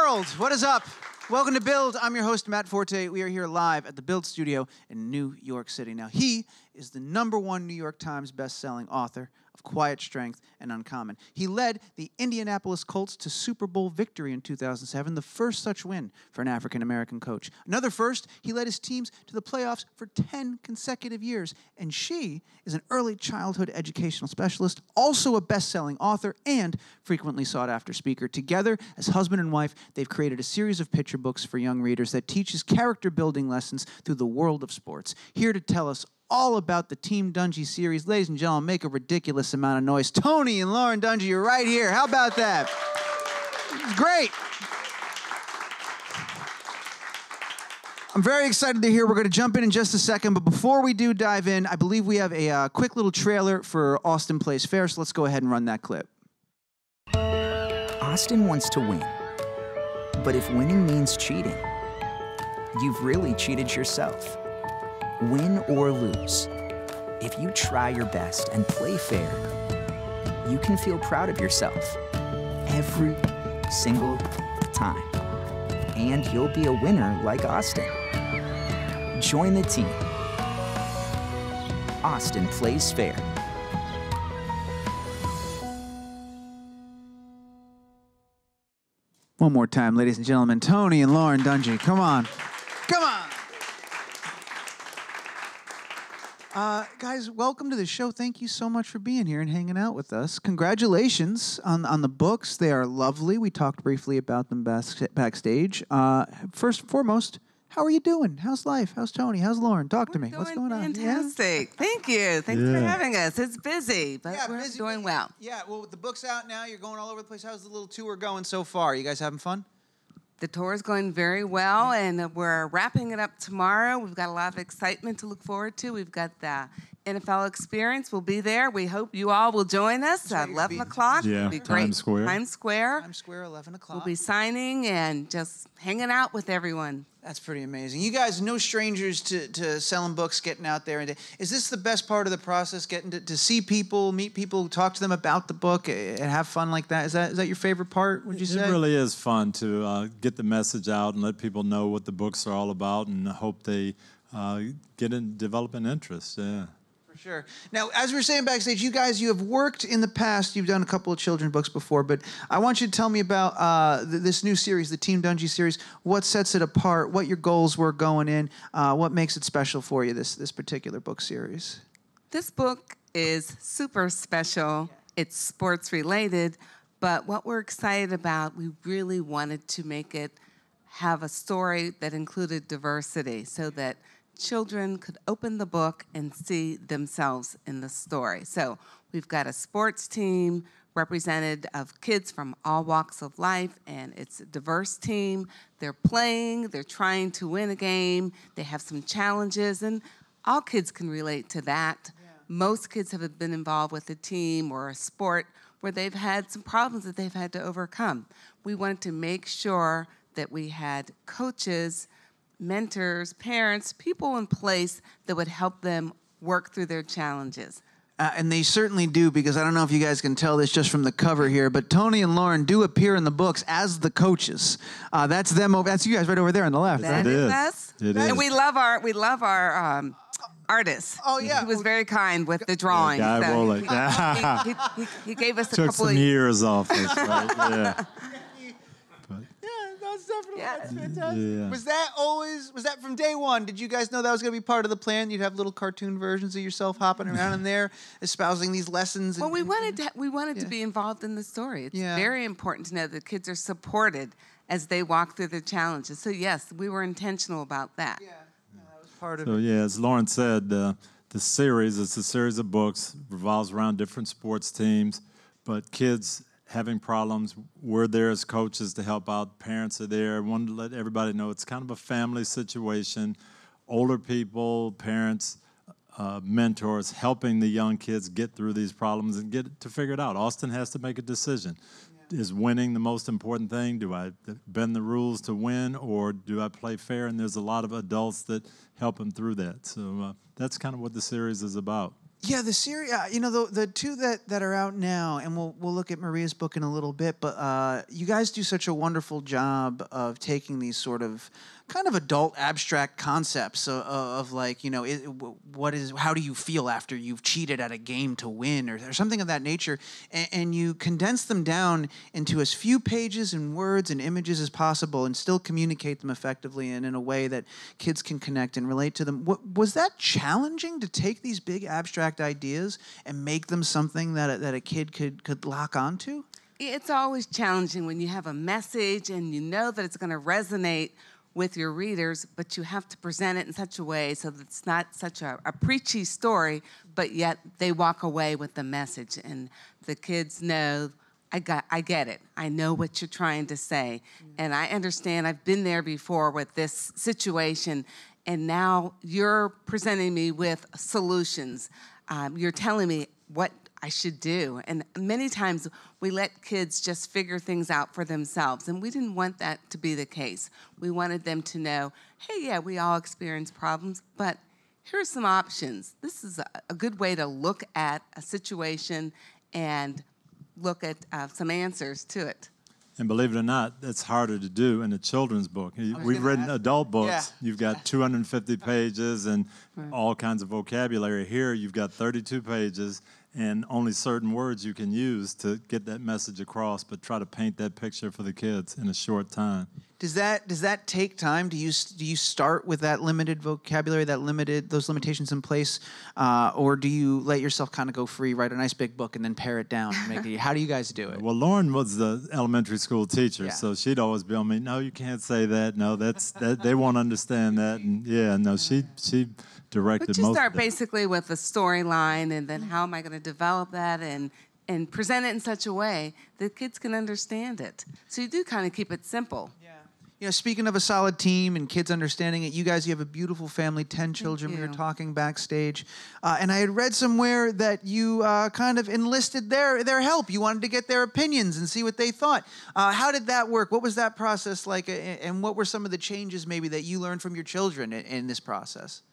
world, what is up? Welcome to Build. I'm your host, Matt Forte. We are here live at the Build Studio in New York City. Now, he is the #1 New York Times best-selling author of Quiet Strength and Uncommon. He led the Indianapolis Colts to Super Bowl victory in 2007, the first such win for an African-American coach. Another first, he led his teams to the playoffs for 10 consecutive years. And she is an early childhood educational specialist, also a best-selling author, and frequently sought-after speaker. Together, as husband and wife, they've created a series of picture books for young readers that teaches character-building lessons through the world of sports. Here to tell us all about the Team Dungy series. Ladies and gentlemen, make a ridiculous amount of noise. Tony and Lauren Dungy, you're right here. How about that? Great. I'm very excited to hear. We're going to jump in just a second, but before we do dive in, I believe we have a quick little trailer for Austin Plays Fair, so let's go ahead and run that clip. Austin wants to win, but if winning means cheating, you've really cheated yourself. Win or lose, if you try your best and play fair, you can feel proud of yourself every single time. And you'll be a winner like Austin. Join the team. Austin Plays Fair. One more time, ladies and gentlemen. Tony and Lauren Dungy. Come on. Come on. Guys, welcome to the show. Thank you so much for being here and hanging out with us. Congratulations on the books. They are lovely. We talked briefly about them backstage. First and foremost, how are you doing? How's life? How's Tony? How's Lauren? Talk to me. What's going on? Fantastic. Yeah? Thank you. Thanks for having us. It's busy, but we're busy, doing well. Yeah, well, with the book's out now, you're going all over the place. How's the little tour going so far? You guys having fun? The tour is going very well, and we're wrapping it up tomorrow. We've got a lot of excitement to look forward to. We've got the NFL Experience. We'll be there. We hope you all will join us at 11 o'clock. Yeah, It'll be great. Times Square. Times Square. Times Square, 11 o'clock. We'll be signing and just hanging out with everyone. That's pretty amazing. You guys, no strangers to selling books, getting out there. Is this the best part of the process, getting to see people, meet people, talk to them about the book, and have fun like that? Is that your favorite part, would you say? It really is fun to get the message out and let people know what the books are all about, and hope they develop an interest. Yeah. Sure. Now, as we were saying backstage, you guys, you have worked in the past. You've done a couple of children's books before, but I want you to tell me about this new series, the Team Dungy series. What sets it apart? What your goals were going in? What makes it special for you? This particular book series. This book is super special. It's sports related, but what we're excited about, we really wanted to make it have a story that included diversity, so that children could open the book and see themselves in the story. So we've got a sports team represented of kids from all walks of life, and it's a diverse team. They're playing, they're trying to win a game, they have some challenges, and all kids can relate to that. Yeah. Most kids have been involved with a team or a sport where they've had some problems that they've had to overcome. We wanted to make sure that we had coaches, mentors, parents, people in place that would help them work through their challenges. And they certainly do, because I don't know if you guys can tell this just from the cover here, but Tony and Lauren do appear in the books as the coaches. That's them. That's you guys right over there on the left. That is us. It is. And we love our artist. Oh yeah, he was very kind with the drawing. Guy Rollick. He gave us a Took couple some years off us, right? Yeah. That's fantastic. Yeah. Was that from day one? Did you guys know that was going to be part of the plan? You'd have little cartoon versions of yourself hopping around in there, espousing these lessons. Well, we wanted to be involved in the story. It's very important to know that kids are supported as they walk through their challenges. So yes, we were intentional about that. Yeah, that was part of it. So yeah, as Lauren said, the series, it's a series of books, revolves around different sports teams, but kids having problems, we're there as coaches to help out. Parents are there. I wanted to let everybody know it's kind of a family situation. Older people, parents, mentors, helping the young kids get through these problems and get to figure it out. Austin has to make a decision. Yeah. Is winning the most important thing? Do I bend the rules to win, or do I play fair? And there's a lot of adults that help him through that. So that's kind of what the series is about. Yeah, the series, the two that are out now, and we'll look at Maria's book in a little bit, but you guys do such a wonderful job of taking these sort of kind of adult abstract concepts of like, how do you feel after you've cheated at a game to win or something of that nature, and you condense them down into as few pages and words and images as possible and still communicate them effectively and in a way that kids can connect and relate to them. Was that challenging to take these big abstract ideas and make them something that a kid could lock onto? It's always challenging when you have a message and you know that it's going to resonate with your readers, but you have to present it in such a way so that it's not such a preachy story, but yet they walk away with the message and the kids know, I get it. I know what you're trying to say. And I understand. I've been there before with this situation, and now you're presenting me with solutions. You're telling me what I should do. And many times we let kids just figure things out for themselves, and we didn't want that to be the case. We wanted them to know, hey, yeah, we all experience problems, but here's some options. This is a good way to look at a situation and look at some answers to it. And believe it or not, that's harder to do in a children's book. We've written adult books. Yeah. You've got 250 pages and all kinds of vocabulary. Here, you've got 32 pages and only certain words you can use to get that message across, but try to paint that picture for the kids in a short time. Does that take time? Do you start with that limited vocabulary, those limitations in place, or do you let yourself kind of go free, write a nice big book, and then pare it down? How do you guys do it? Well, Lauren was the elementary school teacher, so she'd always be on me. No, you can't say that. No, that they won't understand that. And she directed most of it. But you start basically with a storyline, and then how am I going to develop that and present it in such a way that kids can understand it. So you do kind of keep it simple. Speaking of a solid team and kids understanding it, you have a beautiful family, 10 children. We were talking backstage. And I had read somewhere that you kind of enlisted their help. You wanted to get their opinions and see what they thought. How did that work? What was that process like? And what were some of the changes maybe that you learned from your children in this process?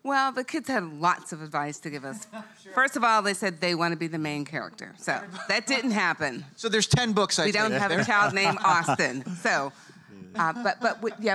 Well, the kids had lots of advice to give us. Sure. First of all, they said they want to be the main character. So that didn't happen. So there's 10 books, We don't have a child named Austin. So...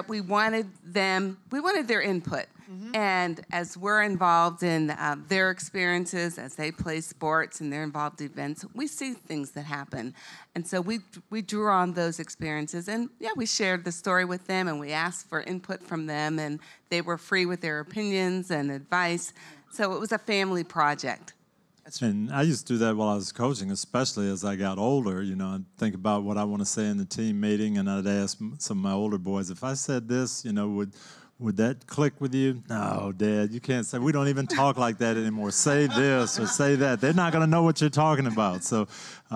we wanted their input. Mm-hmm. And as we're involved in their experiences, as they play sports and they're involved in events, we see things that happen. And so we drew on those experiences, and we shared the story with them, and we asked for input from them, and they were free with their opinions and advice. So it was a family project. And I used to do that while I was coaching, especially as I got older. I'd think about what I want to say in the team meeting, and I'd ask some of my older boys, if I said this, would that click with you? No, Dad, you can't say. We don't even talk like that anymore. Say this or say that. They're not going to know what you're talking about. So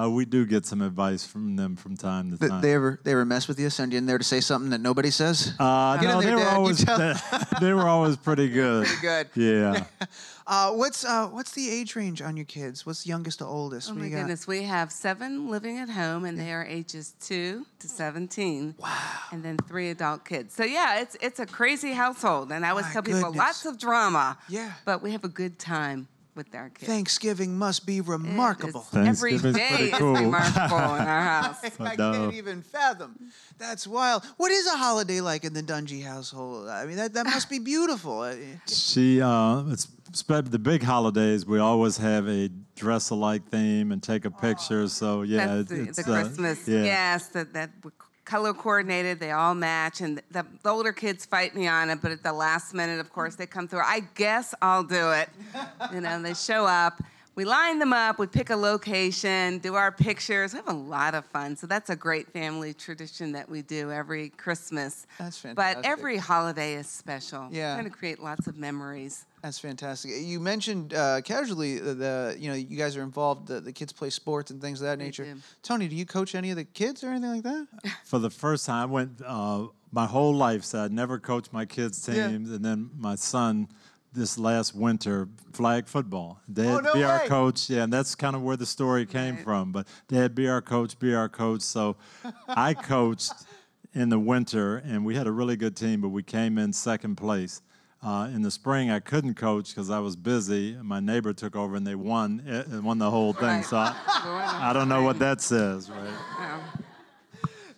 we do get some advice from them from time to time. They ever mess with you? Send you in there to say something that nobody says? No, they were always pretty good. Pretty good. Yeah. What's the age range on your kids? What's youngest to oldest? Oh my goodness, we have 7 living at home, and they are ages 2 to 17. Wow. And then 3 adult kids. So it's a crazy household, and I always tell people lots of drama. Yeah. But we have a good time with our kids. Thanksgiving must be remarkable. Every day is remarkable in our house. I can't even fathom. That's wild. What is a holiday like in the Dungy household? I mean, that must be beautiful. It's the big holidays. We always have a dress-alike theme and take a picture. So that's the Christmas. Yes, that color coordinated. They all match, and the older kids fight me on it. But at the last minute, of course, they come through. I guess I'll do it. They show up. We line them up, we pick a location, do our pictures. We have a lot of fun. So that's a great family tradition that we do every Christmas. That's fantastic. But every holiday is special. Yeah. We're trying to create lots of memories. That's fantastic. You mentioned casually you guys are involved. The kids play sports and things of that nature. Do. Tony, do you coach any of the kids or anything like that? For the first time, I went my whole life. So I'd never coached my kids' teams, and then my son. This last winter, flag football. Dad be our coach. Yeah, and that's kind of where the story came from. But Dad, be our coach, be our coach. So I coached in the winter, and we had a really good team, but we came in second place. In the spring, I couldn't coach because I was busy. My neighbor took over, and they won the whole thing. Right. So I don't know what that says, right? Yeah.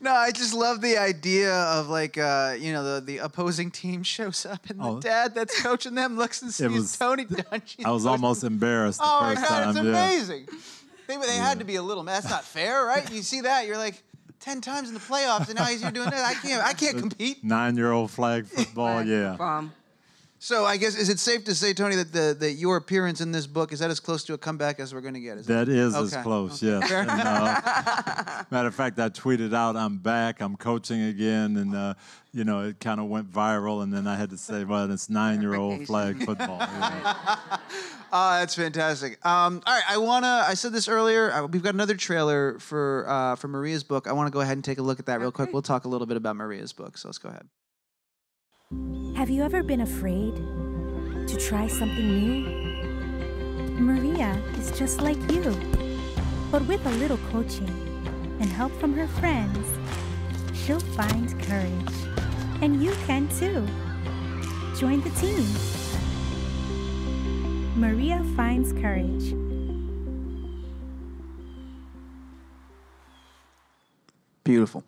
No, I just love the idea of like, the opposing team shows up and the dad that's coaching them looks and sees Tony Dungy. I was almost embarrassed the Oh my first God, time. it's yeah. amazing. They had to be a little, that's not fair, right? You see that, you're like 10 times in the playoffs and now he's here doing that. I can't compete. 9-year-old flag football, yeah. Bomb. So I guess, is it safe to say, Tony, that your appearance in this book, is that as close to a comeback as we're going to get? That is okay. as close, yes. And, matter of fact, I tweeted out, I'm back, I'm coaching again, and, it kind of went viral, and then I had to say, well, it's 9-year-old flag football. That's fantastic. All right, I said this earlier, we've got another trailer for Maria's book. I want to go ahead and take a look at that real quick. We'll talk a little bit about Maria's book, so let's go ahead. Have you ever been afraid to try something new? Maria is just like you, but with a little coaching and help from her friends, she'll find courage. And you can too. Join the team. Maria finds courage. Beautiful.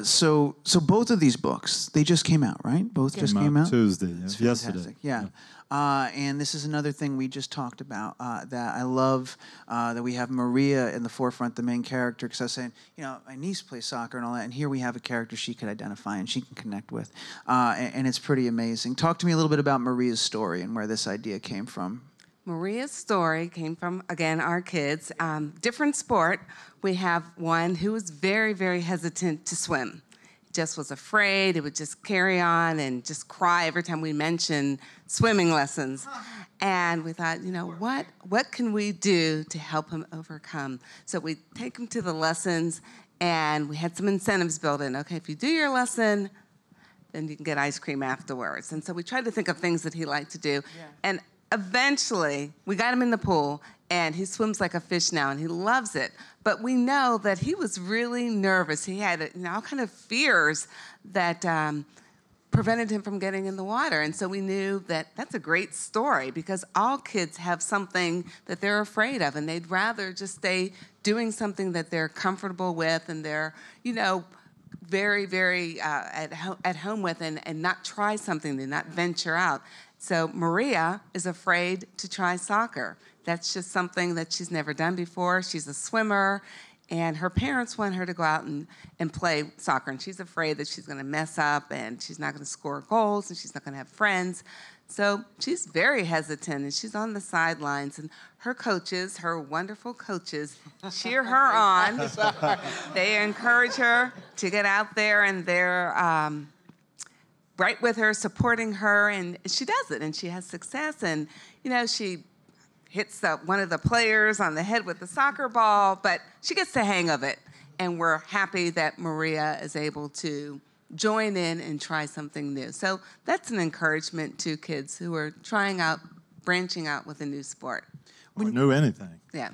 So both of these books, they just came out, right? Both just came out? Tuesday, It's yesterday. fantastic. Yeah. And this is another thing we just talked about that I love that we have Maria in the forefront, the main character, because I was saying, my niece plays soccer and all that, and here we have a character she could identify and she can connect with. And it's pretty amazing. Talk to me a little bit about Maria's story and where this idea came from. Maria's story came from, again, our kids. Different sport. We have one who was very, very hesitant to swim. Just was afraid. He would just carry on and just cry every time we mentioned swimming lessons. And we thought, what can we do to help him overcome? So we take him to the lessons, and we had some incentives built in. Okay, if you do your lesson, then you can get ice cream afterwards. And so we tried to think of things that he liked to do. Yeah. And eventually, we got him in the pool, and he swims like a fish now, and he loves it. But we know that he was really nervous. He had all kind of fears that prevented him from getting in the water. And so we knew that that's a great story because all kids have something that they're afraid of, and they'd rather just stay doing something that they're comfortable with and they're, very, very at home with and not try something, and not venture out. So Maria is afraid to try soccer. That's just something that she's never done before. She's a swimmer, and her parents want her to go out and play soccer, and she's afraid that she's going to mess up, and she's not going to score goals, and she's not going to have friends. So she's very hesitant, and she's on the sidelines, and her coaches, her wonderful coaches, cheer her on. They encourage her to get out there, and they're right with her, supporting her, and she does it, and she has success, and, she hits one of the players on the head with the soccer ball, but she gets the hang of it, and we're happy that Maria is able to join in and try something new. So that's an encouragement to kids who are branching out with a new sport. Or knew anything. Yeah,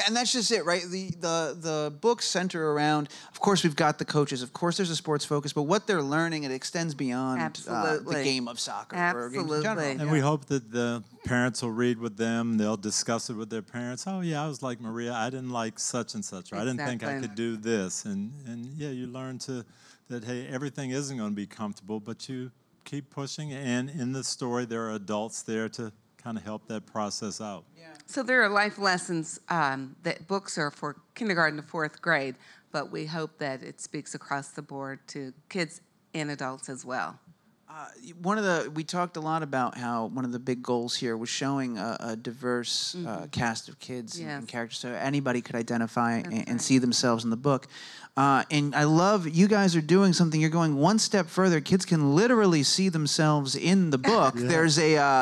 and that's just it, right? The books center around, of course, we've got the coaches. Of course, there's a sports focus, but what they're learning, it extends beyond the game of soccer. Absolutely. Or games in general. And we hope that the parents will read with them. They'll discuss it with their parents. Oh, yeah, I was like Maria. I didn't like such and such. Or I didn't think I could do this. And you learn that, hey, everything isn't going to be comfortable, but you keep pushing. And in the story, there are adults there to kind of help that process out. Yeah. So there are life lessons that books are for kindergarten to 4th grade, but we hope that it speaks across the board to kids and adults as well. We talked a lot about how one of the big goals here was showing a diverse cast of kids and characters, so anybody could identify and see themselves in the book. And I love you guys are doing something. You're going one step further. Kids can literally see themselves in the book. Yeah.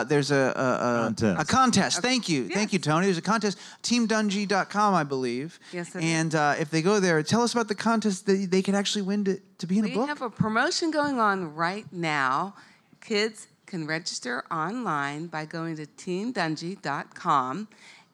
There's a contest. Okay. Thank you, yes. Thank you, Tony. There's a contest. TeamDungy.com, I believe. Yes, it and if they go there, tell us about the contest that they can actually win to be in a book. We have a promotion going on right now. Kids can register online by going to teamdungy.com,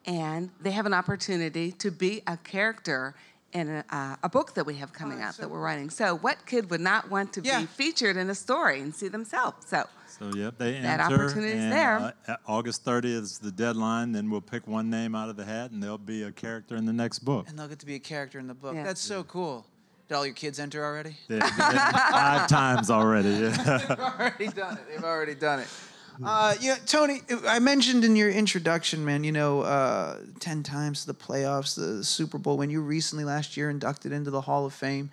and they have an opportunity to be a character in a book that we have coming out that we're writing. So what kid would not want to be featured in a story and see themselves? So, yep, they That enter. opportunity's and, there. August 30th is the deadline. Then we'll pick one name out of the hat, and there'll be a character in the next book. And they'll get to be a character in the book. Yeah. That's so cool. Did all your kids enter already? They 5 times already. Yeah. They've already done it. They've already done it. Tony, I mentioned in your introduction, man, 10 times to the playoffs, the Super Bowl, when you recently last year inducted into the Hall of Fame.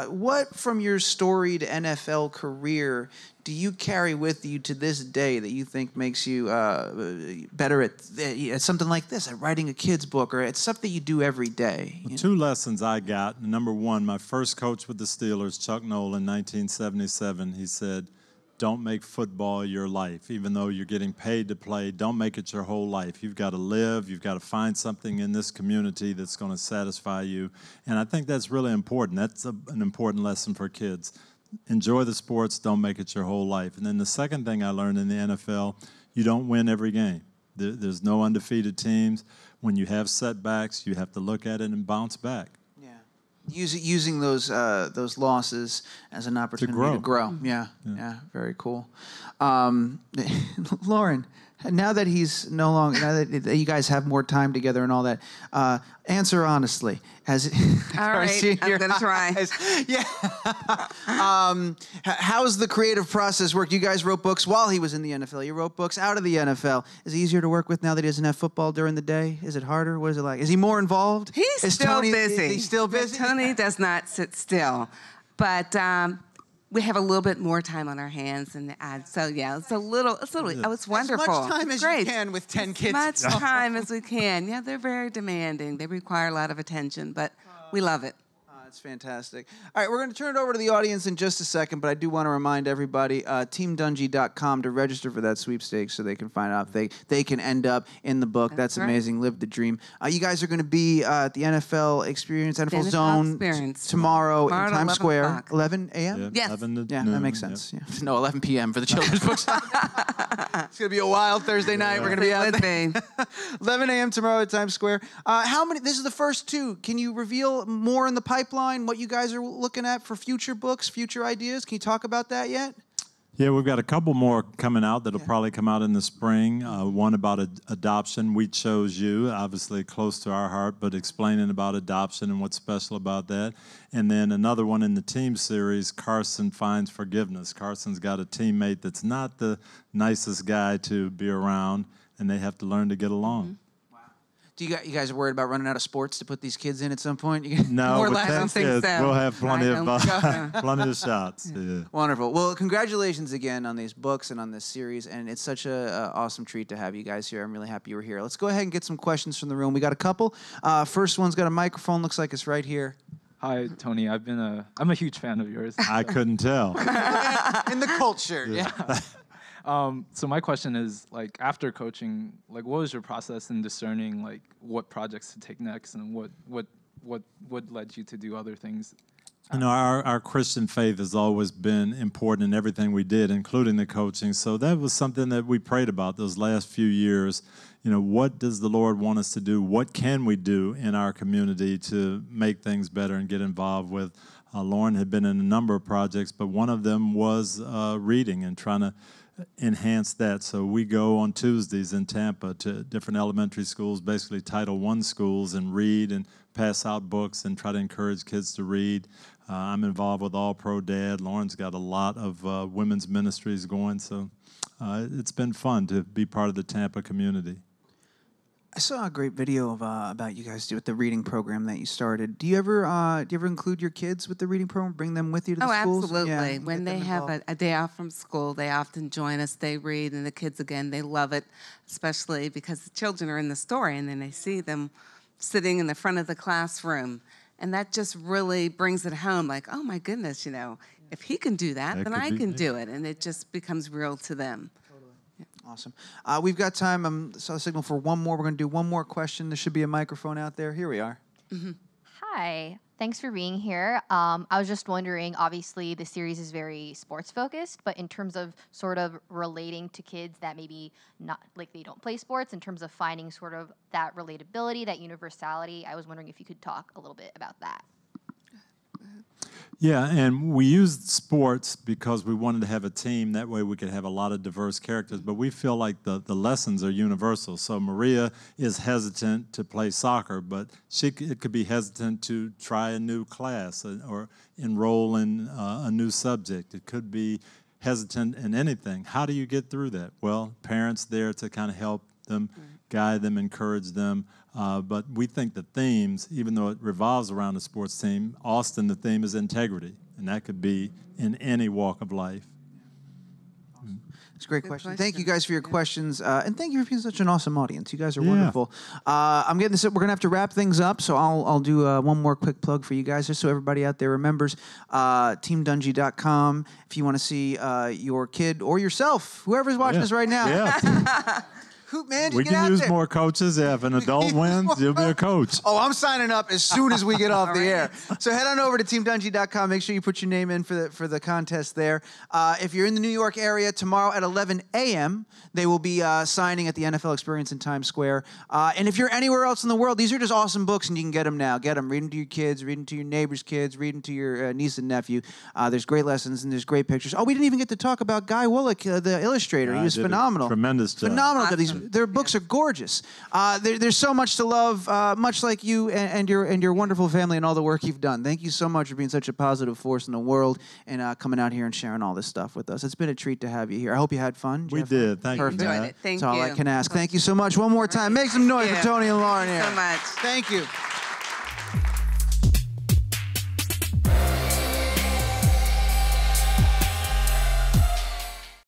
What from your storied NFL career do you carry with you to this day that you think makes you better at something like this, at writing a kid's book, or at stuff that you do every day? Well, 2 lessons I got. Number 1, my first coach with the Steelers, Chuck Noll, in 1977, he said, don't make football your life. Even though you're getting paid to play, don't make it your whole life. You've got to live. You've got to find something in this community that's going to satisfy you. And I think that's really important. That's an important lesson for kids. Enjoy the sports. Don't make it your whole life. And then the second thing I learned in the NFL, you don't win every game. There's no undefeated teams. When you have setbacks, you have to look at it and bounce back. Using those losses as an opportunity to grow. Yeah, very cool. Lauren, now that he's no longer, now that you guys have more time together and all that, answer honestly. All right, I'm going to try. Yeah. How's the creative process work? You guys wrote books while he was in the NFL. You wrote books out of the NFL. Is it easier to work with now that he doesn't have football during the day? Is it harder? What is it like? Is he more involved? He's still busy. Is he still busy? Tony does not sit still. But we have a little bit more time on our hands, and so it's a little. It's wonderful. As much time as you can with 10 kids. As much time as we can. Yeah, they're very demanding. They require a lot of attention, but we love it. It's fantastic. All right, we're going to turn it over to the audience in just a second, but I do want to remind everybody, teamdungy.com to register for that sweepstakes so they can find out if they can end up in the book. That's right. Amazing. Live the dream. You guys are going to be at the NFL Experience, NFL Zone tomorrow in Times Square. O'clock. 11 a.m.? Yeah, Yes. 11 to Yeah, noon, that makes sense. Yeah. No, 11 p.m. for the children's books. It's going to be a wild Thursday night. We're going to be out there. 11 a.m. tomorrow at Times Square. How many? This is the first 2. Can you reveal more in the pipeline, what you guys are looking at for future books, future ideas? Can you talk about that yet? Yeah, we've got a couple more coming out that'll probably come out in the spring. One about adoption. We chose you, obviously close to our heart, but explaining about adoption and what's special about that. And then another one in the team series, Carson Finds Forgiveness. Carson's got a teammate that's not the nicest guy to be around, and they have to learn to get along. Mm-hmm. Do you guys are worried about running out of sports to put these kids in at some point? No, More but I don't think kids, so. we'll have plenty I of don't- plenty of shots. Yeah. Wonderful. Well, congratulations again on these books and on this series, and it's such a awesome treat to have you guys here. I'm really happy you were here. Let's go ahead and get some questions from the room. We got a couple. First one's got a microphone. Looks like it's right here. Hi, Tony. I'm a huge fan of yours. I couldn't tell. In the culture, yeah. So my question is, like, after coaching, like, what was your process in discerning, like, what projects to take next, and what led you to do other things? You know, our Christian faith has always been important in everything we did, including the coaching. So that was something that we prayed about those last few years. You know, what does the Lord want us to do? What can we do in our community to make things better and get involved with? Lauren had been in a number of projects, but one of them was reading and trying to enhance that. So we go on Tuesdays in Tampa to different elementary schools, basically Title I schools, and read and pass out books and try to encourage kids to read. I'm involved with All Pro Dad. Lauren's got a lot of women's ministries going, so it's been fun to be part of the Tampa community. I saw a great video of about you guys with the reading program that you started. Do you ever include your kids with the reading program? Bring them with you to the schools? Absolutely. Yeah, when they have a day off from school, they often join us. They read, and the kids, again, they love it, especially because the children are in the story, and then they see them sitting in the front of the classroom. And that just really brings it home, like, oh, my goodness, you know, if he can do that, then I can do it. And it just becomes real to them. Awesome. We've got time. Saw a signal for one more. We're going to do one more question. There should be a microphone out there. Here we are. Mm-hmm. Hi. Thanks for being here. I was just wondering, obviously, the series is very sports-focused, but in terms of sort of relating to kids that maybe not, like they don't play sports, in terms of finding sort of that relatability, that universality, I was wondering if you could talk a little bit about that. Yeah, and we used sports because we wanted to have a team. That way we could have a lot of diverse characters. But we feel like the lessons are universal. So Maria is hesitant to play soccer, but it could be hesitant to try a new class or enroll in a new subject. It could be hesitant in anything. How do you get through that? Well, parents there to kind of help them, guide them, encourage them. But we think the themes, even though it revolves around the sports team, Austin, the theme is integrity, and that could be in any walk of life. It's a great question. Thank you guys for your questions, and thank you for being such an awesome audience. You guys are wonderful. I'm getting this. We're gonna have to wrap things up, so I'll do one more quick plug for you guys, just so everybody out there remembers. TeamDungy.com. If you want to see your kid or yourself, whoever's watching this right now. Yeah. Man, we can use more coaches. Yeah, if an adult wins, you'll be a coach. Oh, I'm signing up as soon as we get off the air. So head on over to TeamDungy.com. Make sure you put your name in for the contest there. If you're in the New York area, tomorrow at 11 a.m., they will be signing at the NFL Experience in Times Square. And if you're anywhere else in the world, these are just awesome books, and you can get them now. Get them. Read them to your kids. Read them to your neighbor's kids. Read them to your niece and nephew. There's great lessons, and there's great pictures. Oh, we didn't even get to talk about Guy Wollick, the illustrator. He was phenomenal. Tremendous job. Phenomenal. Their books are gorgeous. There's so much to love, much like you and your wonderful family and all the work you've done. Thank you so much for being such a positive force in the world and coming out here and sharing all this stuff with us. It's been a treat to have you here. I hope you had fun. We did. Thank you. Perfect. Enjoyed it. Thank you. That's all I can ask. Thank you so much. One more time. Make some noise for Tony and Lauren here. Thank you so much. Thank you.